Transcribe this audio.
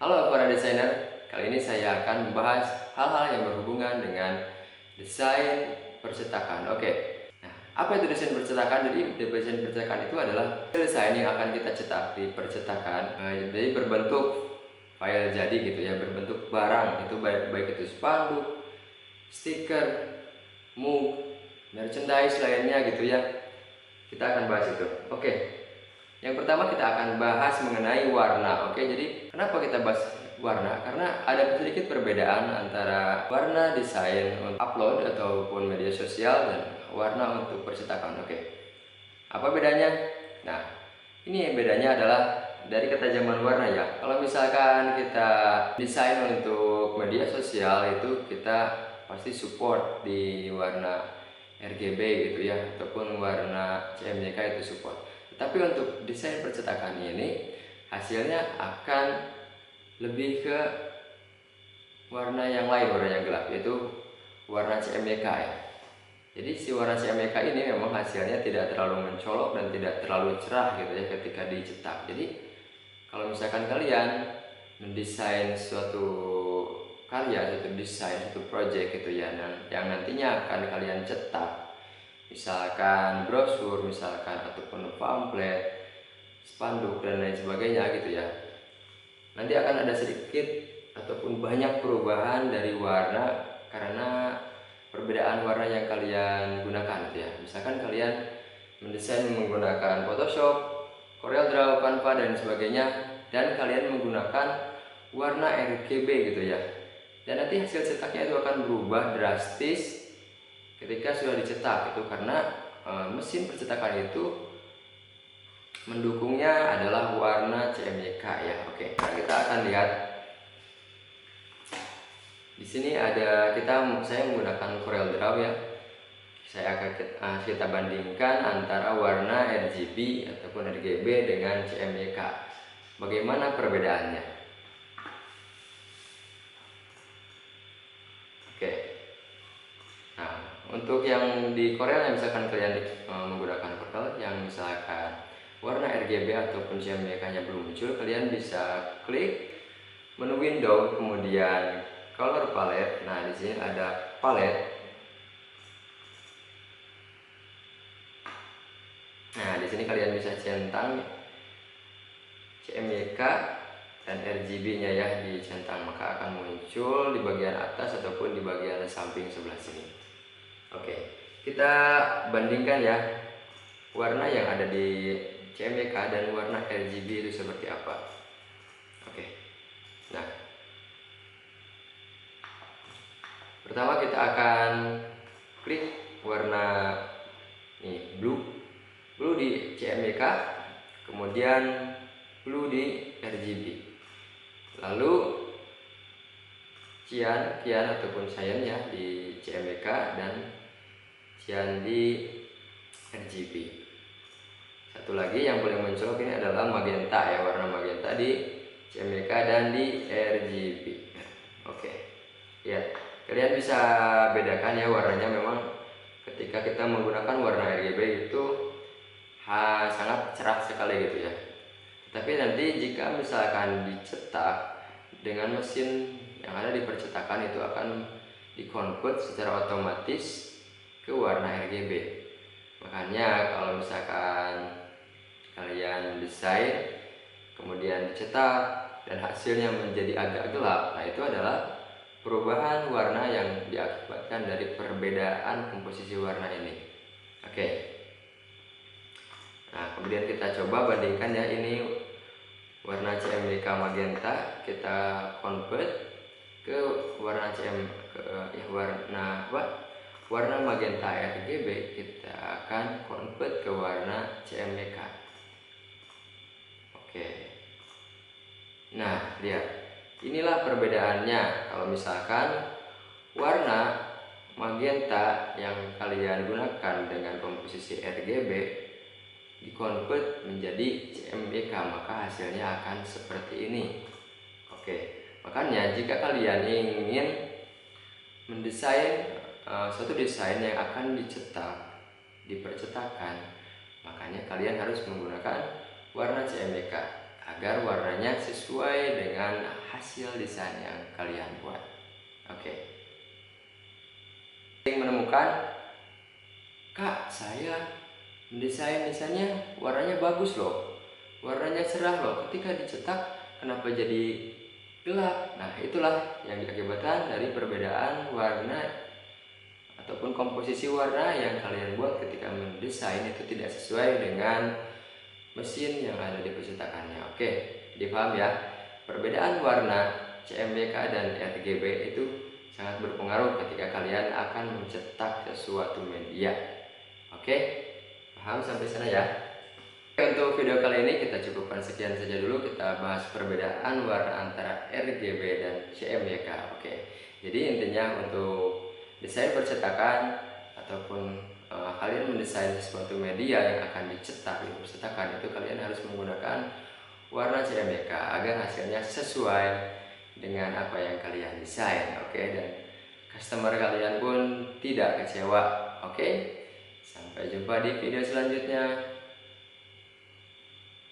Halo para desainer, kali ini saya akan membahas hal-hal yang berhubungan dengan desain percetakan. Oke, nah apa itu desain percetakan? Jadi desain percetakan itu adalah desain yang akan kita cetak di percetakan. Jadi berbentuk file jadi gitu ya, berbentuk barang itu baik itu spanduk, stiker, mug, merchandise lainnya gitu ya. Kita akan bahas itu. Oke. Yang pertama kita akan bahas mengenai warna. Oke, jadi kenapa kita bahas warna? Karena ada sedikit perbedaan antara warna desain untuk upload ataupun media sosial dan warna untuk percetakan. Oke, apa bedanya? Nah, ini bedanya adalah dari ketajaman warna ya. Kalau misalkan kita desain untuk media sosial itu kita pasti support di warna RGB gitu ya, ataupun warna CMYK itu support. Tapi untuk desain percetakan ini hasilnya akan lebih ke warna yang lain, warna yang gelap, yaitu warna CMYK ya. Jadi si warna CMYK ini memang hasilnya tidak terlalu mencolok dan tidak terlalu cerah gitu ya ketika dicetak. Jadi kalau misalkan kalian mendesain suatu karya, suatu desain, suatu project gitu ya, yang nantinya akan kalian cetak, misalkan brosur, misalkan ataupun pamflet, spanduk dan lain sebagainya gitu ya, nanti akan ada sedikit ataupun banyak perubahan dari warna karena perbedaan warna yang kalian gunakan gitu ya. Misalkan kalian mendesain menggunakan Photoshop, CorelDRAW, Canva dan sebagainya, dan kalian menggunakan warna RGB gitu ya, dan nanti hasil cetaknya itu akan berubah drastis ketika sudah dicetak itu karena mesin percetakan itu mendukungnya adalah warna CMYK ya. Oke, nah kita akan lihat di sini ada saya menggunakan CorelDRAW ya. Saya akan kita bandingkan antara warna RGB ataupun RGB dengan CMYK. Bagaimana perbedaannya? Oke. Nah, untuk yang di Corel, yang misalkan kalian menggunakan Corel yang misalkan warna RGB ataupun CMYK-nya belum muncul, kalian bisa klik menu window, kemudian color palette. Nah, di sini ada palette. Nah, di sini kalian bisa centang CMYK dan RGB-nya ya, dicentang, maka akan muncul di bagian atas ataupun di bagian samping sebelah sini. Oke, kita bandingkan ya warna yang ada di CMYK dan warna RGB itu seperti apa. Oke, nah pertama kita akan klik warna blue di CMYK, kemudian blue di RGB, lalu cyan ataupun cyan ya di CMYK dan cyan di RGB. Satu lagi yang boleh mencolok ini adalah magenta ya, warna magenta di CMYK dan di RGB. Oke, ya kalian bisa bedakan ya warnanya. Memang ketika kita menggunakan warna RGB itu sangat cerah sekali gitu ya. Tapi nanti jika misalkan dicetak dengan mesin yang ada di percetakan, itu akan dikonvert secara otomatis ke warna RGB. Makanya kalau misalkan kalian desain kemudian dicetak dan hasilnya menjadi agak gelap, nah itu adalah perubahan warna yang diakibatkan dari perbedaan komposisi warna ini. Oke. Nah, kemudian kita coba bandingkan ya, ini warna CMYK magenta, kita convert ke warna warna magenta RGB, kita akan convert ke warna CMYK. Oke. Nah, lihat. Inilah perbedaannya. Kalau misalkan warna magenta yang kalian gunakan dengan komposisi RGB dikonvert menjadi CMYK, maka hasilnya akan seperti ini. Oke, makanya jika kalian ingin mendesain suatu desain yang akan dicetak di percetakan, makanya kalian harus menggunakan warna CMYK. agar warnanya sesuai dengan hasil desain yang kalian buat. Oke. Yang menemukan, Kak, saya mendesain desainnya warnanya bagus loh, warnanya cerah loh, ketika dicetak kenapa jadi gelap? Nah, itulah yang diakibatkan dari perbedaan warna ataupun komposisi warna yang kalian buat ketika mendesain itu tidak sesuai dengan mesin yang ada di percetakannya. Oke, dipaham ya? Perbedaan warna CMYK dan RGB itu sangat berpengaruh ketika kalian akan mencetak sesuatu media. Oke, paham sampai sana ya? Untuk video kali ini kita cukupkan sekian saja dulu. Kita bahas perbedaan warna antara RGB dan CMYK. Oke, jadi intinya untuk desain percetakan ataupun kalian mendesain sesuatu media yang akan dicetak di percetakan, itu kalian harus menggunakan warna CMYK agar hasilnya sesuai dengan apa yang kalian desain. Oke, dan customer kalian pun tidak kecewa. Oke, sampai jumpa di video selanjutnya.